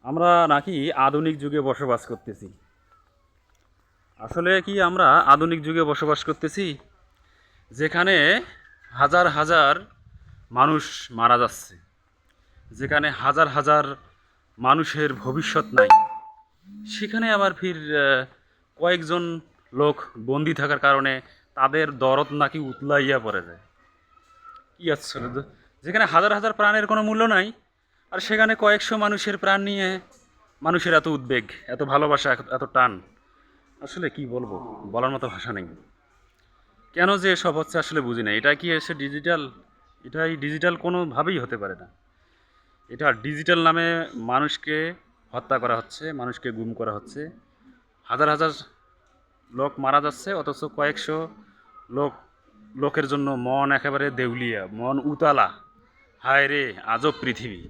আমরা নাকি আধুনিক যুগে বসবাস করতেছি। আসলে কি আমরা আধুনিক যুগে বসবাস করতেছি, যেখানে হাজার হাজার মানুষ মারা যাচ্ছে, যেখানে হাজার হাজার মানুষের ভবিষ্যৎ নাই, সেখানে আবার ফির কয়েকজন লোক বন্দি থাকার কারণে তাদের দরদ নাকি উতলাইয়া পড়ে যায়। কি আসলে যেখানে হাজার হাজার প্রাণের কোনো মূল্য নাই, আর সেখানে কয়েকশো মানুষের প্রাণ নিয়ে মানুষের এত উদ্বেগ, এত ভালোবাসা, এত টান। আসলে কি বলবো, বলার মতো ভাষা নেই। কেন যে এসব হচ্ছে আসলে বুঝি না। এটা কি এসে ডিজিটাল? এটাই ডিজিটাল কোনোভাবেই হতে পারে না। এটা ডিজিটাল নামে মানুষকে হত্যা করা হচ্ছে, মানুষকে গুম করা হচ্ছে, হাজার হাজার লোক মারা যাচ্ছে, অথচ কয়েকশো লোক লোকের জন্য মন একেবারে দেউলিয়া, মন উতালা। হায় রে আজব পৃথিবী।